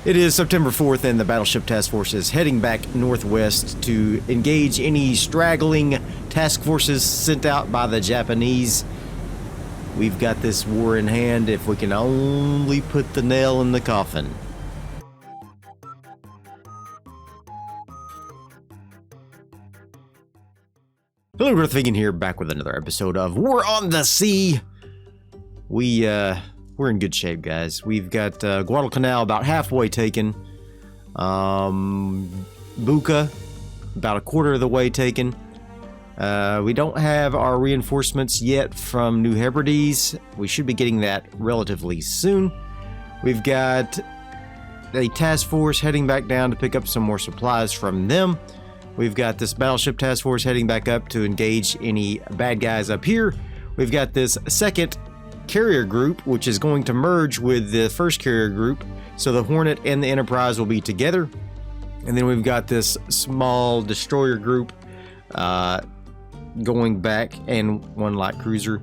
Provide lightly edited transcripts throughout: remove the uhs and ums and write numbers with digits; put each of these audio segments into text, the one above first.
It is September 4th, and the Battleship Task Force is heading back northwest to engage any straggling task forces sent out by the Japanese. We've got this war in hand if we can only put the nail in the coffin. Hello, Darthvegan here, back with another episode of War on the Sea. We're in good shape, guys. We've got Guadalcanal about halfway taken. Buca about a quarter of the way taken. We don't have our reinforcements yet from New Hebrides. We should be getting that relatively soon. We've got a task force heading back down to pick up some more supplies from them. We've got this battleship task force heading back up to engage any bad guys up here. We've got this second carrier group, which is going to merge with the first carrier group, so the Hornet and the Enterprise will be together. And then we've got this small destroyer group going back, and one light cruiser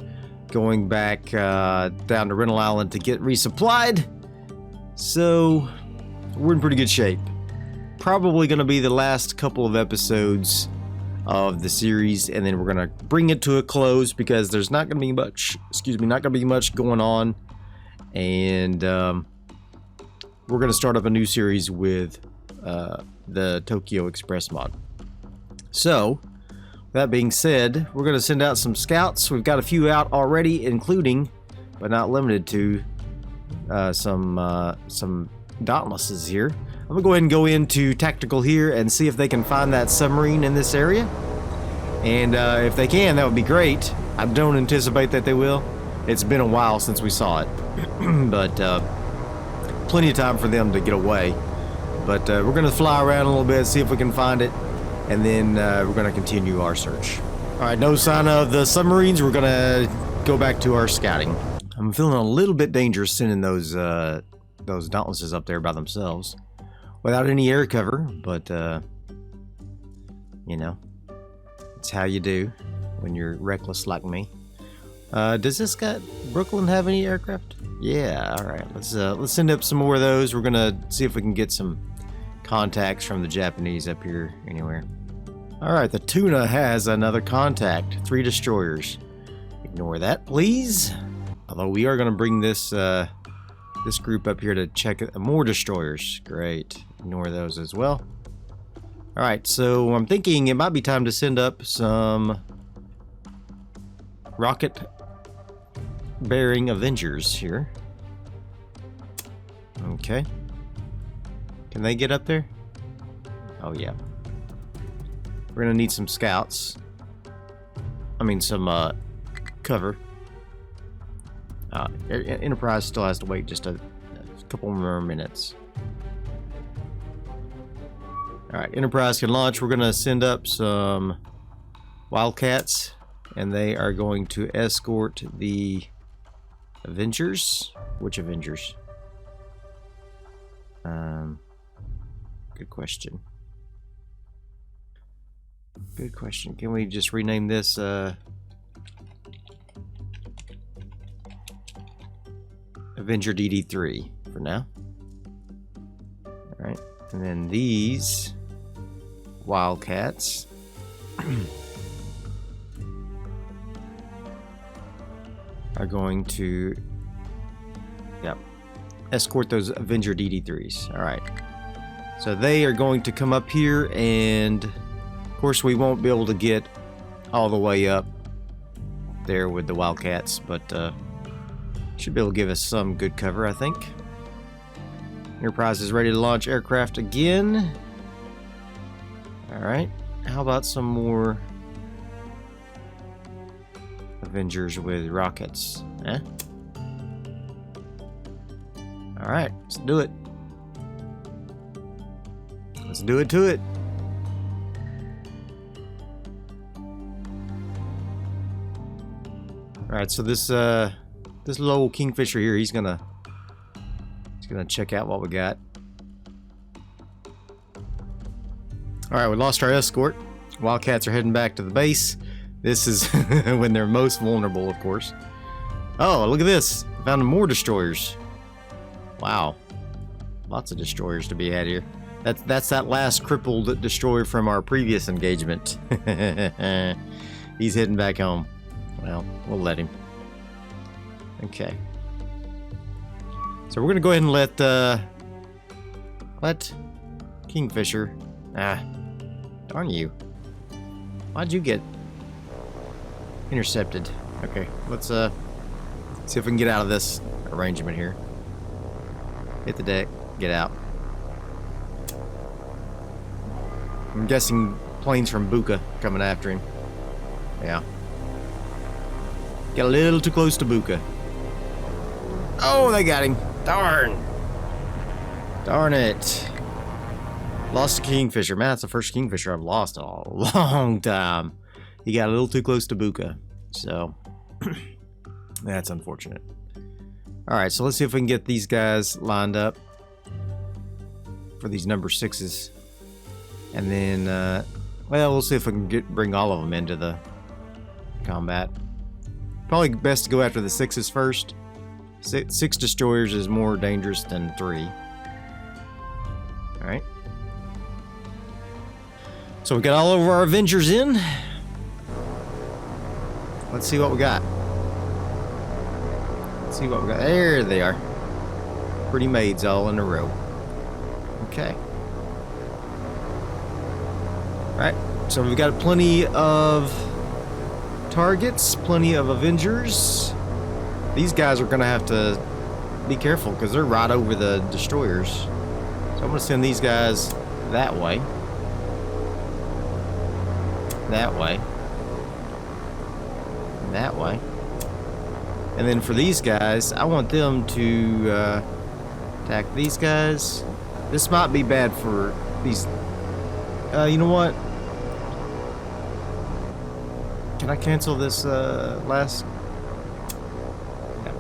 going back down to Rental Island to get resupplied. So we're in pretty good shape. Probably going to be the last couple of episodes of the series, and then we're going to bring it to a close because there's not going to be much, going on. And we're going to start up a new series with the Tokyo Express mod. So that being said, we're going to send out some scouts. We've got a few out already, including, but not limited to, some Dauntlesses here. I'm gonna go ahead and go into tactical here and see if they can find that submarine in this area. And if they can, that would be great. I don't anticipate that they will. It's been a while since we saw it. But plenty of time for them to get away. But we're gonna fly around a little bit, see if we can find it. And then we're gonna continue our search. Alright, no sign of the submarines. We're gonna go back to our scouting. I'm feeling a little bit dangerous sending those Dauntlesses up there by themselves without any air cover, but you know, it's how you do when you're reckless like me. Does this guy Brooklyn have any aircraft? Yeah. All right, let's send up some more of those. We're gonna see if we can get some contacts from the Japanese up here anywhere. All right, the Tuna has another contact. 3 destroyers. Ignore that, please. Although we are gonna bring this this group up here to check more destroyers. Great. Ignore those as well. Alright, so I'm thinking it might be time to send up some rocket bearing Avengers here. Okay. Can they get up there? Oh yeah. We're gonna need some scouts. I mean some cover. Enterprise still has to wait just a couple more minutes. Alright, Enterprise can launch. We're going to send up some Wildcats, and they are going to escort the Avengers. Which Avengers? Good question. Good question. Can we just rename this Avenger DD3 for now. Alright, and then these Wildcats are going to escort those Avenger DD3s. Alright, so they are going to come up here, and of course we won't be able to get all the way up there with the Wildcats, but should be able to give us some good cover, I think. Enterprise is ready to launch aircraft again. Alright, how about some more Avengers with rockets? Eh? Alright, let's do it. Let's do it to it. Alright, so this little old Kingfisher here, he's gonna check out what we got. Alright, we lost our escort. Wildcats are heading back to the base. This is when they're most vulnerable, of course. Oh, look at this. Found more destroyers. Wow. Lots of destroyers to be had here. That's that last crippled destroyer from our previous engagement. He's heading back home. Well, we'll let him. Okay. So we're gonna go ahead and let Kingfisher. Ah, darn you! Why'd you get intercepted? Okay, let's see if we can get out of this arrangement here. Hit the deck, get out. I'm guessing planes from Buka coming after him. Yeah. Got a little too close to Buka. Oh, they got him. Darn. Darn it. Lost a Kingfisher. Man, that's the first Kingfisher I've lost in a long time. He got a little too close to Buka. So, that's unfortunate. Alright, so let's see if we can get these guys lined up for these number 6s. And then, well, we'll see if we can bring all of them into the combat. Probably best to go after the 6s first. 6 destroyers is more dangerous than 3. Alright. So we got all of our Avengers in. Let's see what we got. Let's see what we got. There they are. Pretty maids all in a row. Okay. Alright. So we've got plenty of targets, plenty of Avengers. These guys are going to have to be careful because they're right over the destroyers. So I'm going to send these guys that way. That way. And that way. And then for these guys, I want them to attack these guys. This might be bad for these. You know what? Can I cancel this last? No.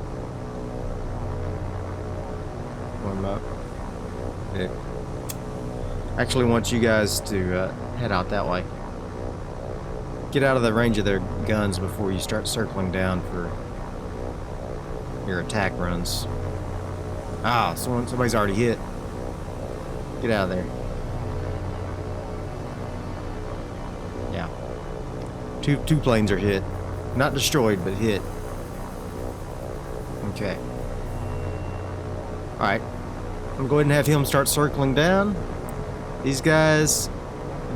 Warm up. Yeah. I actually want you guys to head out that way. Get out of the range of their guns before you start circling down for your attack runs. Ah, somebody's already hit. Get out of there. Yeah. Two planes are hit. Not destroyed, but hit. Okay. Alright. I'm going to have him start circling down. These guys,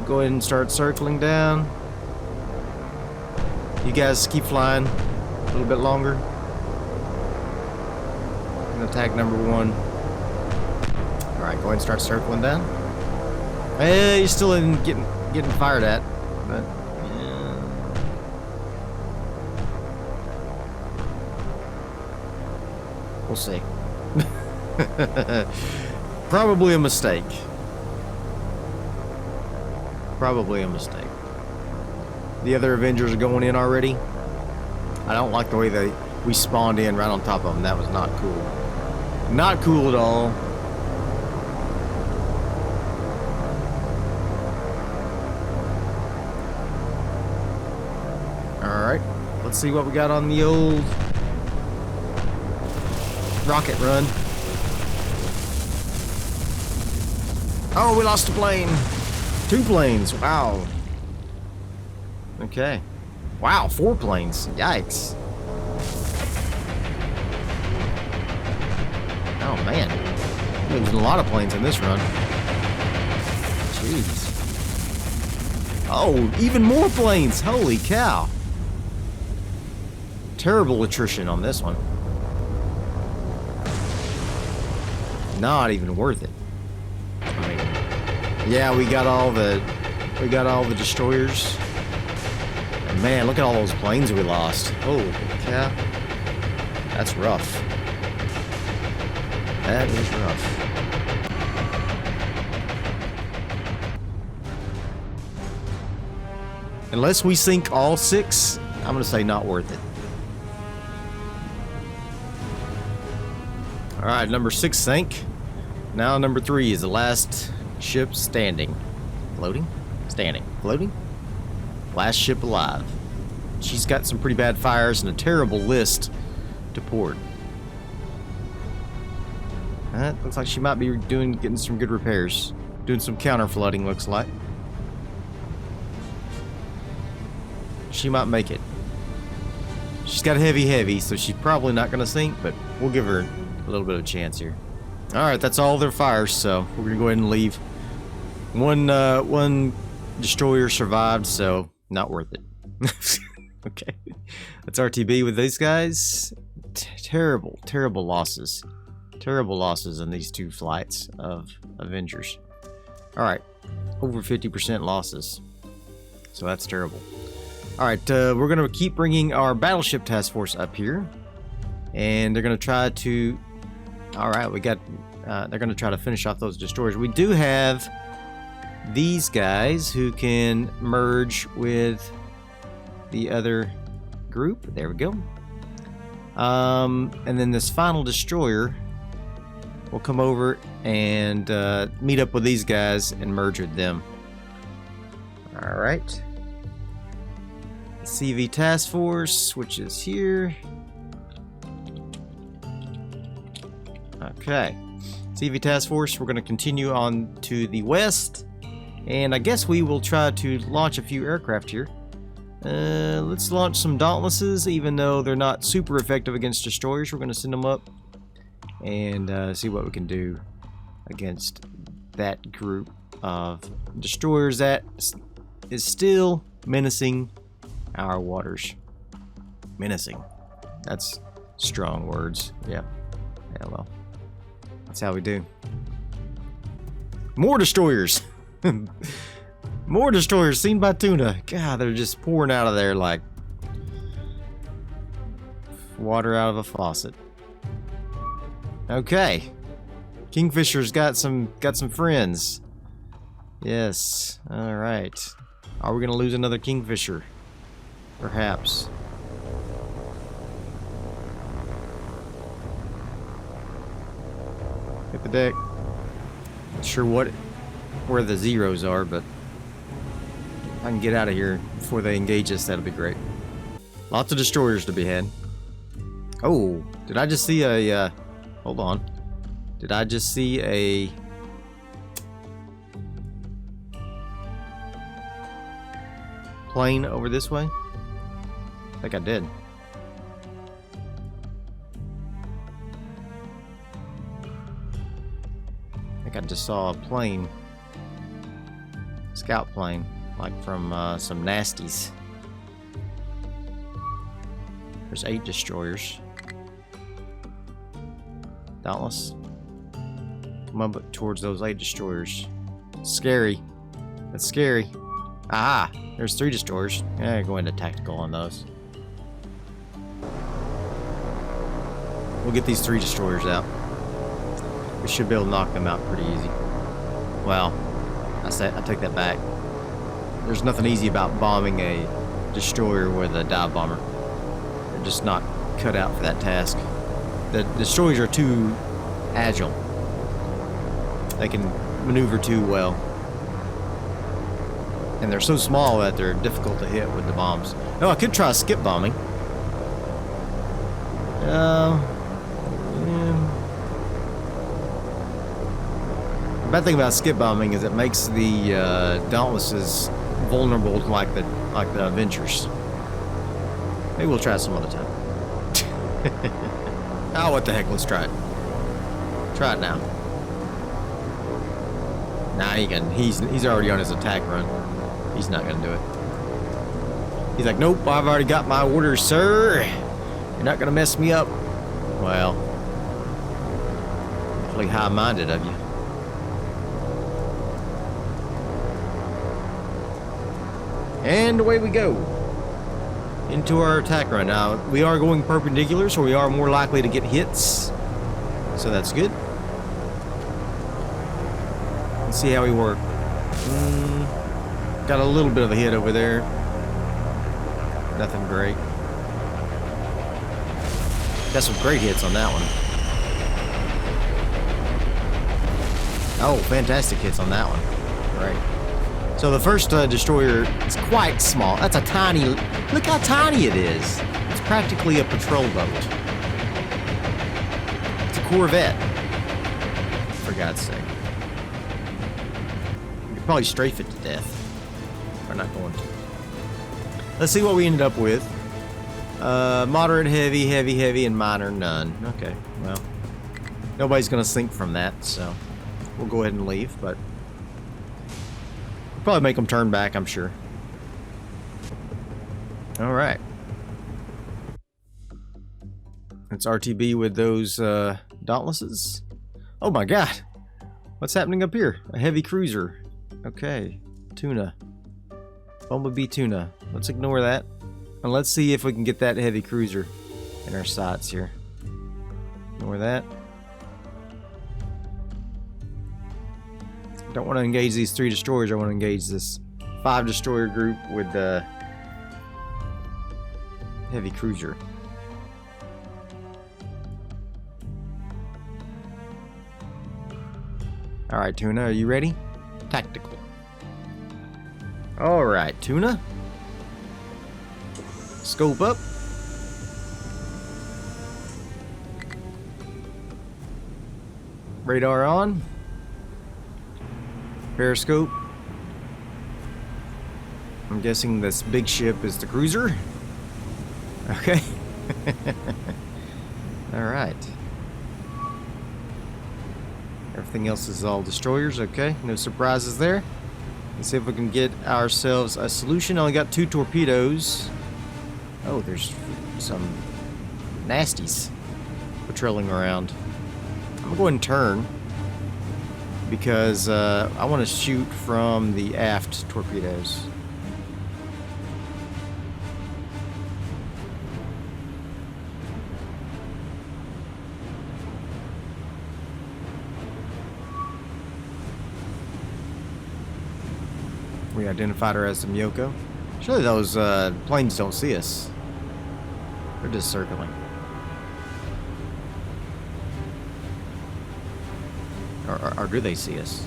go ahead and start circling down. You guys keep flying a little bit longer. And attack number 1. Alright, go ahead and start circling down. Hey, you're still in getting fired at. But, yeah. We'll see. Probably a mistake. Probably a mistake. The other Avengers are going in already. I don't like the way we spawned in right on top of them. That was not cool. Not cool at all. Alright. Let's see what we got on the old rocket run. Oh, we lost a plane. 2 planes. Wow. Okay. Wow, 4 planes. Yikes. Oh, man. There's a lot of planes in this run. Jeez. Oh, even more planes. Holy cow. Terrible attrition on this one. Not even worth it. I mean, yeah, we got all the destroyers. And man, look at all those planes we lost. Holy cow. That's rough. That is rough. Unless we sink all 6, I'm gonna say not worth it. Alright, number 6 sank. Now number 3 is the last ship standing. Floating? Standing. Floating? Last ship alive. She's got some pretty bad fires and a terrible list to port. Looks like she might be getting some good repairs. Doing some counter flooding, looks like. She might make it. She's got heavy, so she's probably not going to sink, but we'll give her a little bit of a chance here. Alright, that's all their fires, so we're going to go ahead and leave. One destroyer survived, so not worth it. Okay. That's RTB with these guys. Terrible losses. Terrible losses in these 2 flights of Avengers. Alright, over 50% losses. So that's terrible. Alright, we're going to keep bringing our battleship task force up here. And they're going to try to... Alright, they're going to try to finish off those destroyers. We do have these guys who can merge with the other group. There we go. And then this final destroyer will come over and meet up with these guys and merge with them. Alright. CV Task Force, which is here. Okay. CV Task Force, we're going to continue on to the west. And I guess we will try to launch a few aircraft here. Let's launch some Dauntlesses, even though they're not super effective against destroyers. We're going to send them up and see what we can do against that group of destroyers that is still menacing our waters. Menacing. That's strong words. Yeah. Yeah, well. That's how we do. More destroyers! More destroyers seen by tuna. God, they're just pouring out of there like water out of a faucet. Okay. Kingfisher's got some friends. Yes. Alright. Are we gonna lose another Kingfisher? Perhaps. Hit the deck. Not sure where the zeros are, but if I can get out of here before they engage us, that'll be great. Lots of destroyers to be had. Oh, did I just see a hold on. Did I just see a plane over this way? I think I did. I think I just saw a plane. Scout plane. Like from some nasties. There's 8 destroyers. Dauntless. Come up towards those 8 destroyers. Scary. That's scary. Aha! There's 3 destroyers. Yeah, go into tactical on those. We'll get these 3 destroyers out. We should be able to knock them out pretty easy. Well, I take that back. There's nothing easy about bombing a destroyer with a dive bomber. They're just not cut out for that task. The destroyers are too agile. They can maneuver too well. And they're so small that they're difficult to hit with the bombs. Oh, I could try skip bombing. Yeah. The bad thing about skip bombing is it makes the Dauntlesses vulnerable to like the Avengers. Maybe we'll try some other time. Oh, what the heck? Let's try it. Try it now. Nah, he's already on his attack run. He's not gonna do it. He's like, nope, I've already got my orders, sir. You're not gonna mess me up. Well, awfully high-minded of you. And away we go. Into our attack run. Now, we are going perpendicular, so we are more likely to get hits. So that's good. Let's see how we work. Got a little bit of a hit over there. Nothing great. Got some great hits on that one. Oh, fantastic hits on that one. Right. So the first destroyer is quite small. That's a tiny... Look how tiny it is. It's practically a patrol boat. It's a Corvette. God's sake. We could probably strafe it to death. We're not going to. Let's see what we ended up with. Moderate, heavy, heavy, heavy, and minor, none. Okay, well, nobody's gonna sink from that, so we'll go ahead and leave, but we'll probably make them turn back, I'm sure. Alright. It's RTB with those Dauntlesses. Oh my god! What's happening up here? A heavy cruiser. Okay. Tuna. Bumblebee tuna. Let's ignore that. And let's see if we can get that heavy cruiser in our sights here. Ignore that. Don't want to engage these 3 destroyers. I want to engage this 5 destroyer group with the heavy cruiser. Alright, Tuna, are you ready? Tactical. Alright, Tuna. Scope up. Radar on. Periscope. I'm guessing this big ship is the cruiser. Okay. Alright. Everything else is all destroyers, okay. No surprises there. Let's see if we can get ourselves a solution. Only got 2 torpedoes. Oh, there's some nasties patrolling around. I'm gonna go ahead and turn because I want to shoot from the aft torpedoes. We identified her as the Miyoko. Surely those planes don't see us. They're just circling. Or do they see us?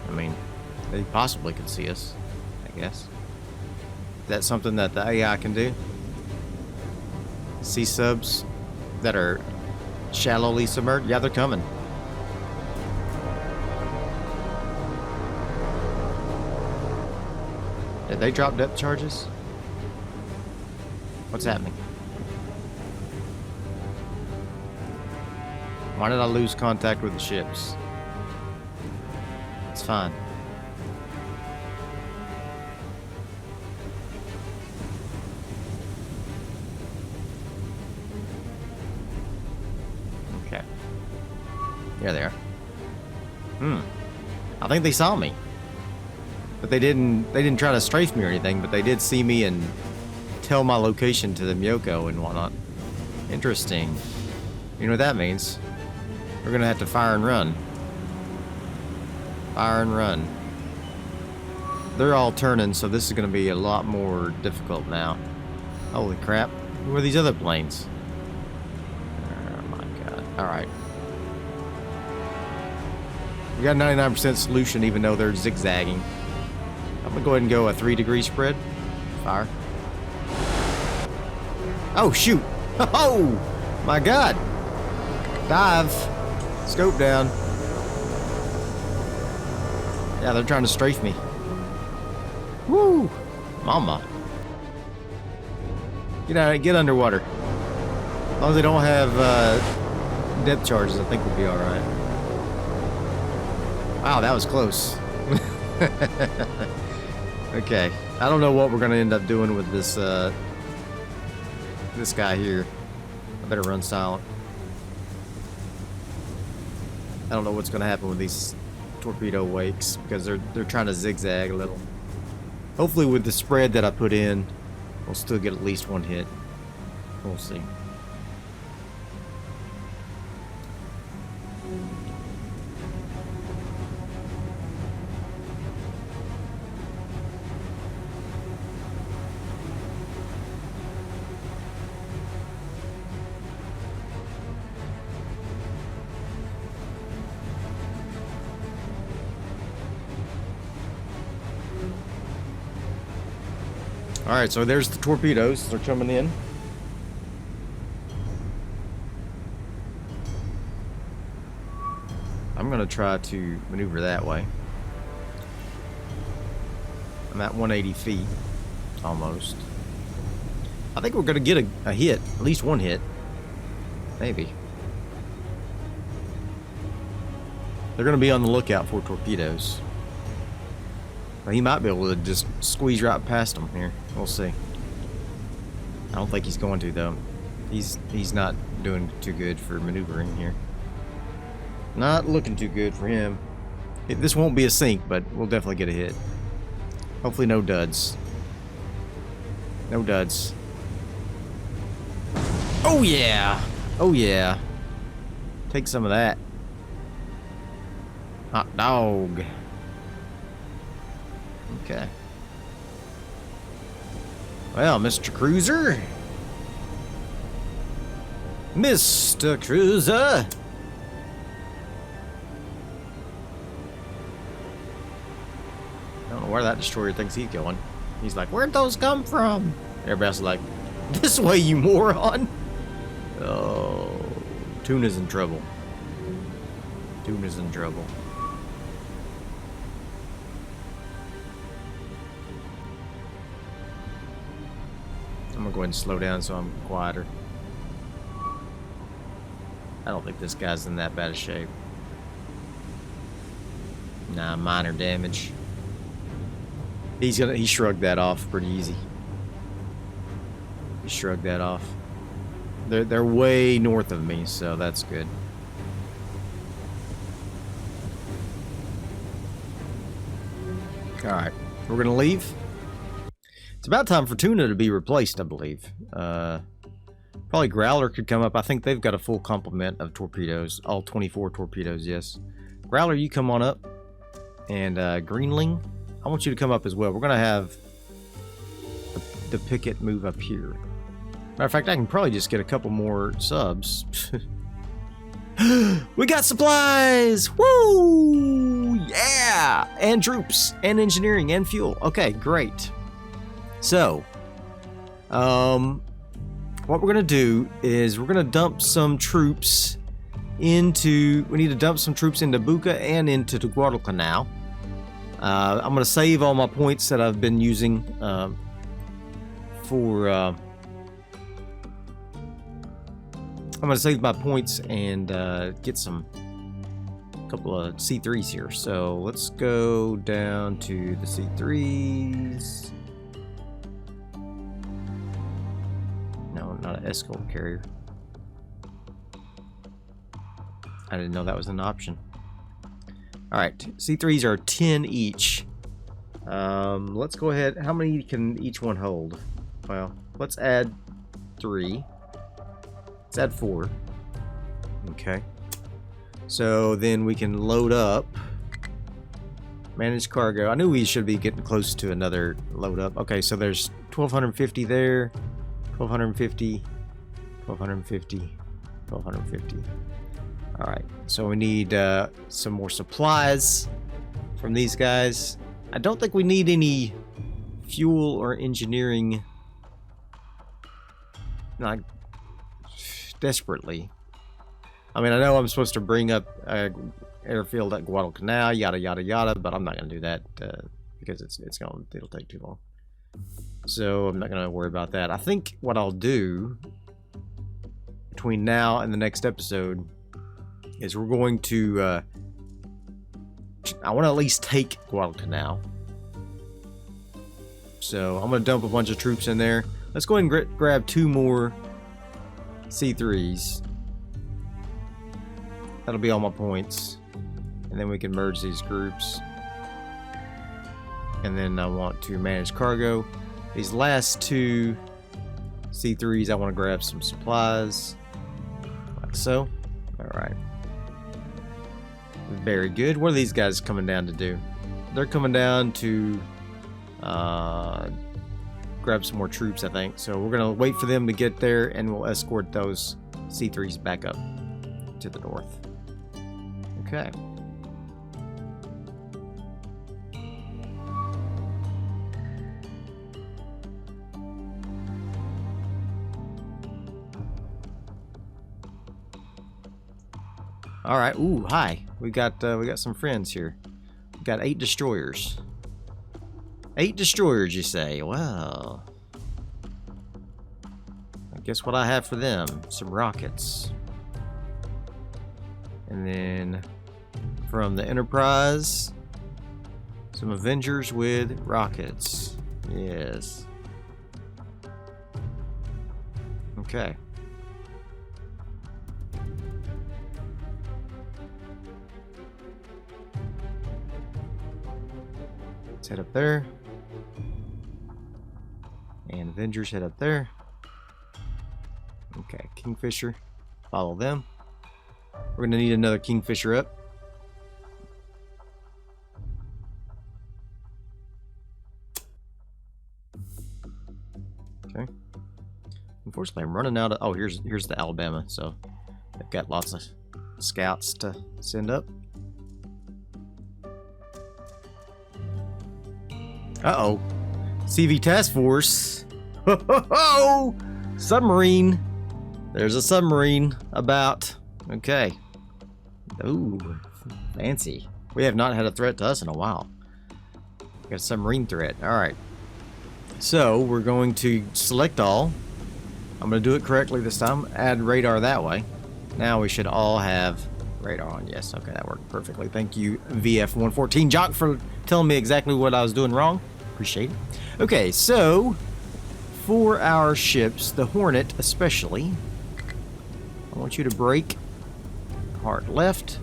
I mean, they possibly could see us, I guess. Is that something that the AI can do? Sea subs that are shallowly submerged? Yeah, they're coming. Did they drop depth charges? What's happening? Why did I lose contact with the ships? It's fine. Okay. There they are. I think they saw me. But they didn't try to strafe me or anything, but they did see me and tell my location to the Miyoko and whatnot. Interesting. You know what that means? We're gonna have to fire and run. Fire and run. They're all turning, so this is gonna be a lot more difficult now. Holy crap. Who are these other planes? Oh my god. Alright. We got 99% solution even though they're zigzagging. I'm gonna go ahead and go a 3-degree spread. Fire. Oh shoot! Oh my god! Dive. Scope down. Yeah, they're trying to strafe me. Woo! Mama. Get underwater. As long as they don't have depth charges, I think we'll be alright. Wow, that was close. Okay, I don't know what we're gonna end up doing with this this guy here. I better run silent. I don't know what's gonna happen with these torpedo wakes because they're trying to zigzag a little. Hopefully with the spread that I put in, we'll still get at least 1 hit. We'll see. Alright, so there's the torpedoes. They're coming in. I'm going to try to maneuver that way. I'm at 180 feet, almost. I think we're going to get a hit, at least one hit. Maybe. They're going to be on the lookout for torpedoes. But he might be able to just squeeze right past them here. We'll see. I don't think he's going to, though. He's not doing too good for maneuvering here. Not looking too good for him. This won't be a sink, but we'll definitely get a hit. Hopefully no duds. No duds. Oh yeah! Oh yeah. Take some of that. Hot dog. Okay. Well, Mr. Cruiser. Mr. Cruiser. I don't know where that destroyer thinks he's going. He's like, where'd those come from? Everybody's like, this way, you moron. Oh, Tuna's in trouble. Tuna's in trouble. I'm gonna go ahead and slow down so I'm quieter. I don't think this guy's in that bad a shape. Nah, minor damage. He shrugged that off pretty easy. He shrugged that off. They're way north of me, so that's good. Alright, we're gonna leave. It's about time for Tuna to be replaced, I believe. Probably Growler could come up. I think they've got a full complement of torpedoes. All 24 torpedoes, yes. Growler, you come on up. And Greenling, I want you to come up as well. We're going to have the Picket move up here. Matter of fact, I can probably just get a couple more subs. We got supplies! Woo! Yeah! And troops, and engineering, and fuel. Okay, great. So, what we're going to do is we're going to dump some troops into... We need to dump some troops into Buka and into the Guadalcanal. I'm going to save all my points that I've been using for... I'm going to save my points and get a couple of C3s here. So let's go down to the C3s. No, not an escort carrier. I didn't know that was an option. Alright, C3s are 10 each. Let's go ahead. How many can each one hold? Well, let's add 3. Let's add 4. Okay. So then we can load up. Manage cargo. I knew we should be getting close to another load up. Okay, so there's 1,250 there. 1,250. 1,250. 1,250. Alright, so we need some more supplies from these guys. I don't think we need any fuel or engineering. Not desperately. I mean, I know I'm supposed to bring up airfield at Guadalcanal, yada yada yada, but I'm not going to do that because it'll take too long. So I'm not going to worry about that. I think what I'll do between now and the next episode is we're going to I want to at least take Guadalcanal. So I'm going to dump a bunch of troops in there. Let's go ahead and grab 2 more C3s. That'll be all my points. And then we can merge these groups. And then I want to manage cargo. These last 2 C3s, I want to grab some supplies. Like so. Alright. Very good. What are these guys coming down to do? They're coming down to grab some more troops, I think. So we're going to wait for them to get there, and we'll escort those C3s back up to the north. Okay. All right. Ooh, hi. We got some friends here. We got 8 destroyers. 8 destroyers, you say? Well, I guess what I have for them, some rockets. And then from the Enterprise, some Avengers with rockets. Yes. Okay. Let's head up there. And Avengers head up there. Okay, Kingfisher. Follow them. We're gonna need another Kingfisher up. Okay. Unfortunately, I'm running out of... Oh, here's the Alabama, so they've got lots of scouts to send up. Uh-oh. CV Task Force. Ho, ho, ho! Submarine. There's a submarine about. Okay. Ooh, fancy. We have not had a threat to us in a while. We got a submarine threat. All right. So we're going to select all. I'm going to do it correctly this time. Add radar that way. Now we should all have radar on. Yes. Okay, that worked perfectly. Thank you, VF-114 Jock, for telling me exactly what I was doing wrong. Appreciate it. Okay, so for our ships, the Hornet especially, I want you to brake hard left,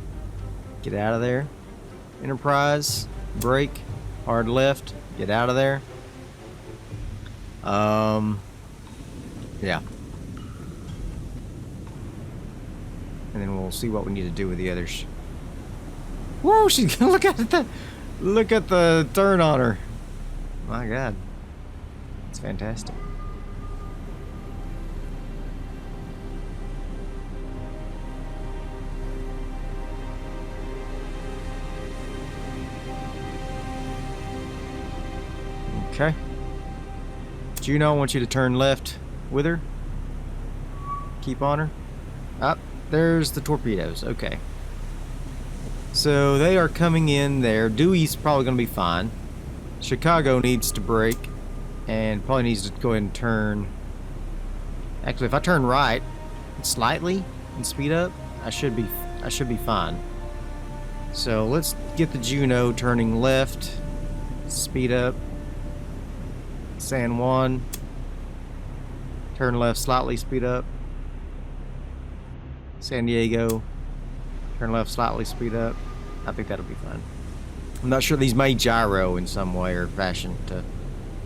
get out of there. Enterprise, brake hard left, get out of there. Yeah. And then we'll see what we need to do with the others. Whoa, she's gonna look at the turn on her. My God, it's fantastic. Okay. Juno, I want you to turn left with her. Keep on her. Up. There's the torpedoes. Okay. So they are coming in there. Dewey's probably going to be fine. Chicago needs to brake and probably needs to go ahead and turn. Actually, if I turn right slightly and speed up, I should be fine. So let's get the Juno turning left, speed up. San Juan, turn left slightly, speed up. San Diego, turn left slightly, speed up. I think that'll be fine. I'm not sure these may gyro in some way or fashion to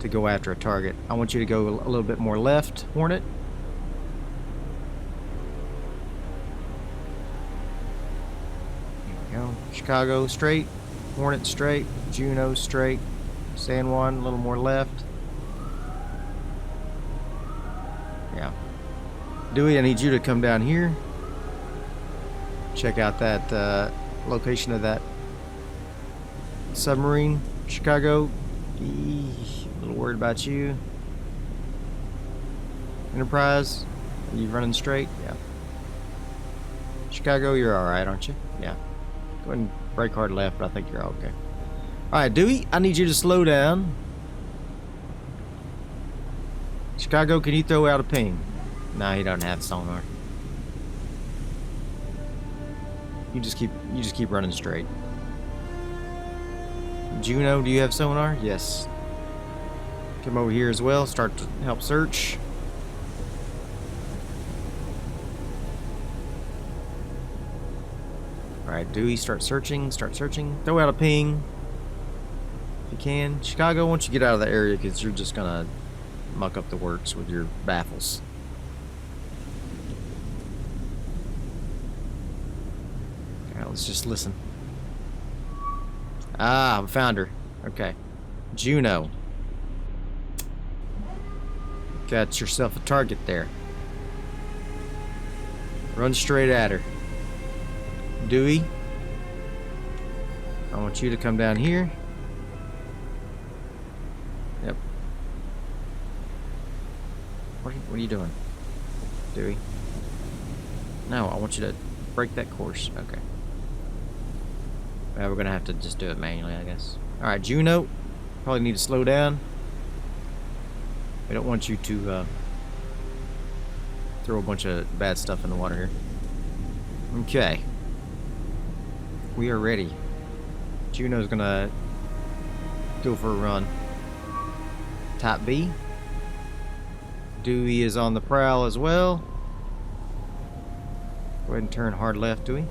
go after a target. I want you to go a little bit more left, Hornet. There we go. Chicago straight, Hornet straight, Juno straight, San Juan a little more left. Yeah. Dewey, I need you to come down here. Check out that location of that submarine. Chicago, a little worried about you. Enterprise, are you running straight? Yeah. Chicago, you're alright, aren't you? Yeah. Go ahead and brake hard left, but I think you're okay. Alright, Dewey, I need you to slow down. Chicago, can you throw out a ping? No, he doesn't have sonar. You just keep running straight. Juno, do you have sonar? Yes. Come over here as well. Start to help search. Alright, Dewey, start searching. Start searching. Throw out a ping. If you can. Chicago, I want you to get out of the area because you're just gonna muck up the works with your baffles. Okay, let's just listen. Ah, I found her. Okay. Juno. Got yourself a target there. Run straight at her. Dewey, I want you to come down here. Yep. What are you doing, Dewey? No, I want you to break that course. Okay. Well, we're gonna have to just do it manually, I guess. All right, Juno. Probably need to slow down. We don't want you to throw a bunch of bad stuff in the water here. Okay. We are ready. Juno's gonna go for a run. Type B. Dewey is on the prowl as well. Go ahead and turn hard left, Dewey.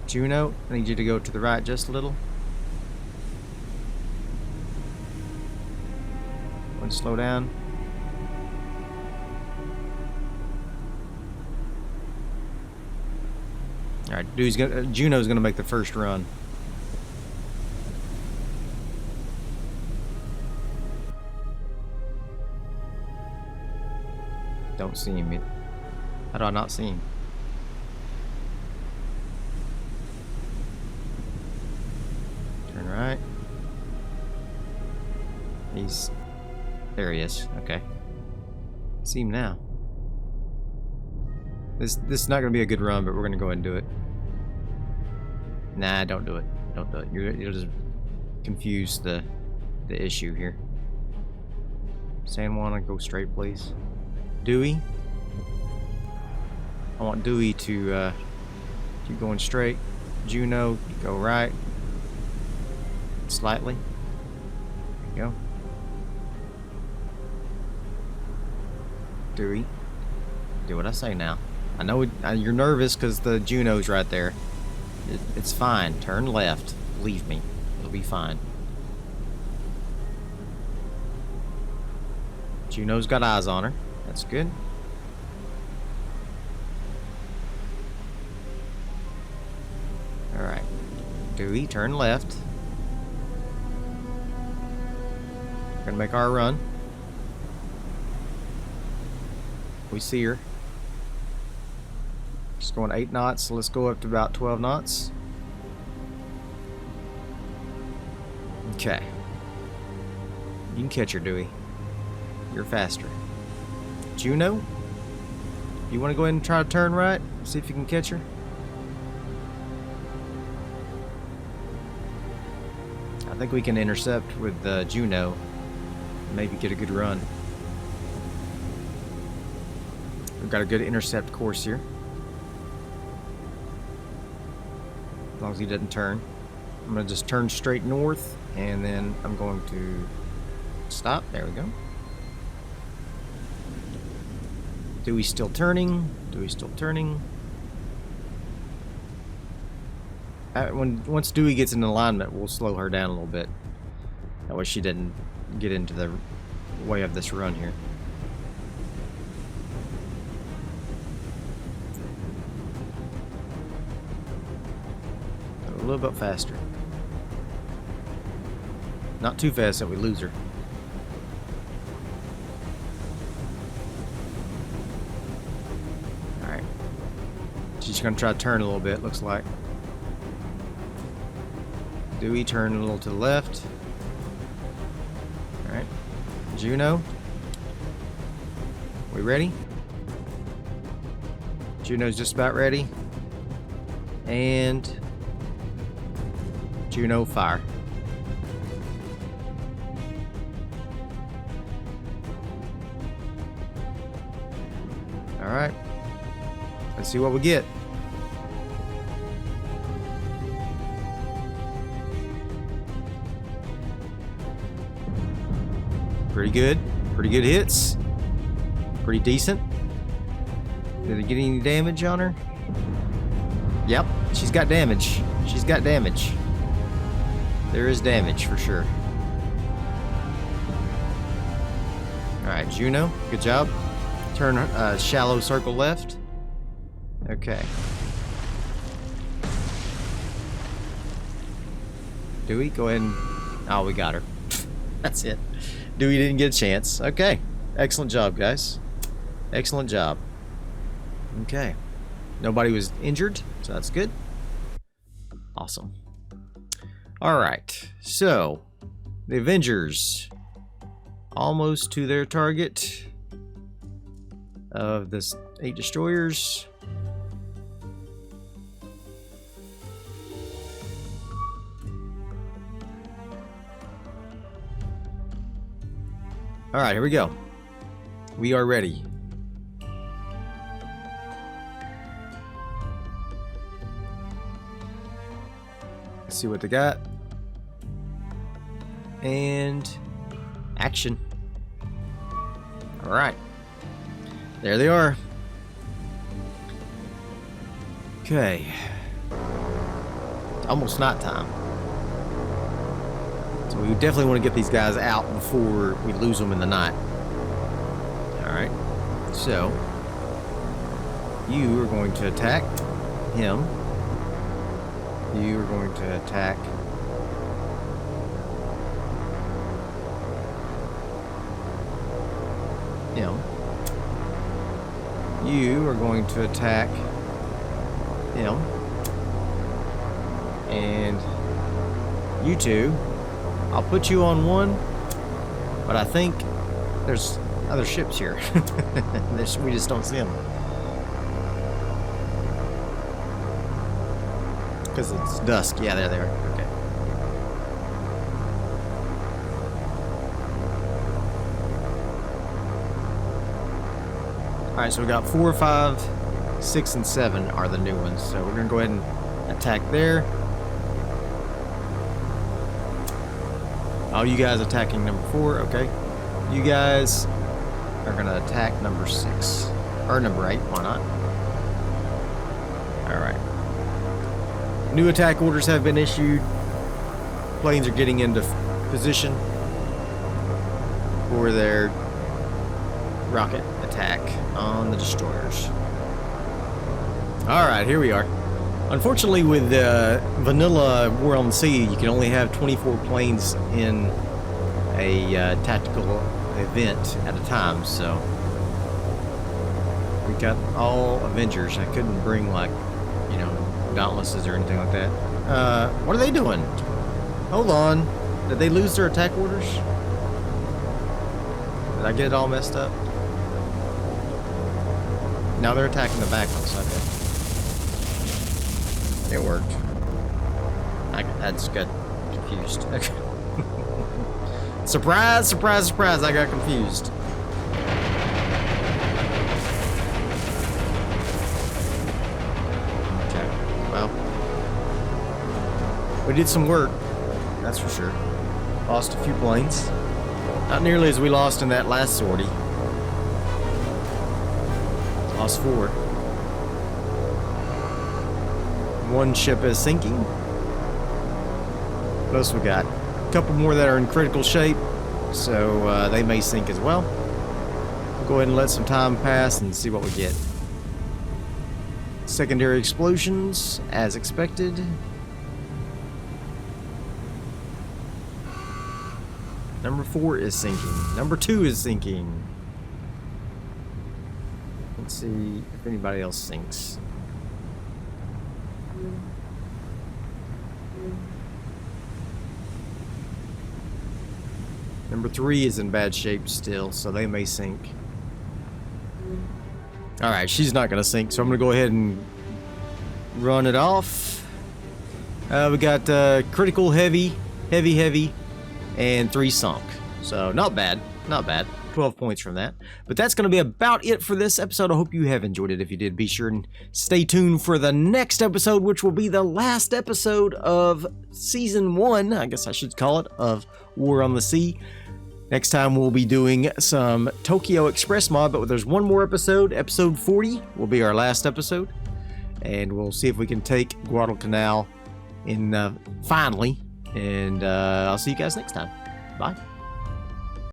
Juno, I need you to go to the right just a little. Go and slow down. Alright, Juno's gonna make the first run. Don't see him yet. How do I not see him? Turn right. There he is. Okay. See him now. This is not gonna be a good run, but we're gonna go ahead and do it. Nah, don't do it. Don't do it. You'll just confuse the issue here. San Juan, go straight, please. Dewey. I want Dewey to keep going straight. Juno, go right. Slightly. There you go. Dewey. Do what I say now. I know you're nervous because the Juno's right there. It's fine. Turn left. Leave me. It'll be fine. Juno's got eyes on her. That's good. Alright. Dewey, turn left. We're gonna make our run. We see her. Just going 8 knots, so let's go up to about 12 knots. Okay. You can catch her, Dewey. You're faster. Juno? You want to go ahead and try to turn right? See if you can catch her? I think we can intercept with Juno. Maybe get a good run. We've got a good intercept course here. As long as he doesn't turn. I'm going to just turn straight north, and then I'm going to stop. There we go. Dewey's still turning. Dewey's still turning. Once Dewey gets in alignment, we'll slow her down a little bit. That way she didn't get into the way of this run here. A little bit faster. Not too fast that we lose her. Alright. She's gonna try to turn a little bit, looks like. Dewey, turn a little to the left. Alright. Juno. We ready? Juno's just about ready. And Juno, fire. Alright. Let's see what we get. Pretty good. Pretty good hits. Pretty decent. Did it get any damage on her? Yep. She's got damage. She's got damage. There is damage for sure. Alright, Juno. Good job. Turn shallow circle left. Okay. Dewey, go ahead and... Oh, we got her. That's it. Dewey didn't get a chance. Okay. Excellent job, guys. Excellent job. Okay. Nobody was injured, so that's good. Awesome. Alright. So, the Avengers. Almost to their target of this 8 destroyers. Alright, here we go. We are ready. Let's see what they got. And action. Alright. There they are. Okay. Almost night time. So we definitely want to get these guys out before we lose them in the night. Alright. So you are going to attack him. You are going to attack him. You are going to attack him. And you two, I'll put you on one, but I think there's other ships here. We just don't see them. Because it's dusk. Yeah, there they are. Okay. Alright, so we got 4, 5, 6, and 7 are the new ones. So we're going to go ahead and attack there. Oh, you guys attacking number 4. Okay. You guys are going to attack number 6. Or number 8. Why not? Alright. New attack orders have been issued. Planes are getting into position for their rocket attack on the destroyers. Alright, here we are. Unfortunately, with vanilla War on the Sea, you can only have 24 planes in a tactical event at a time, so we got all Avengers. I couldn't bring, like, you know, Dauntlesses or anything like that. What are they doing? Hold on. Did they lose their attack orders? Did I get it all messed up? Now they're attacking the back ones. Okay. It worked. I just got confused. Surprise, surprise, surprise. I got confused. We did some work, that's for sure. Lost a few planes. Not nearly as we lost in that last sortie. Lost 4. One ship is sinking. What else we got? A couple more that are in critical shape, so they may sink as well. We'll go ahead and let some time pass and see what we get. Secondary explosions, as expected. Number 4 is sinking. Number 2 is sinking. Let's see if anybody else sinks. Number 3 is in bad shape still, so they may sink. Alright, she's not going to sink, so I'm going to go ahead and run it off. We got critical, heavy, and 3 sunk. So not bad, not bad. 12 points from that. But that's going to be about it for this episode. I hope you have enjoyed it. If you did, be sure and stay tuned for the next episode, which will be the last episode of Season 1, I guess I should call it, of War on the Sea. Next time we'll be doing some Tokyo Express mod, but there's one more episode. Episode 40 will be our last episode. And we'll see if we can take Guadalcanal in finally. And I'll see you guys next time. Bye.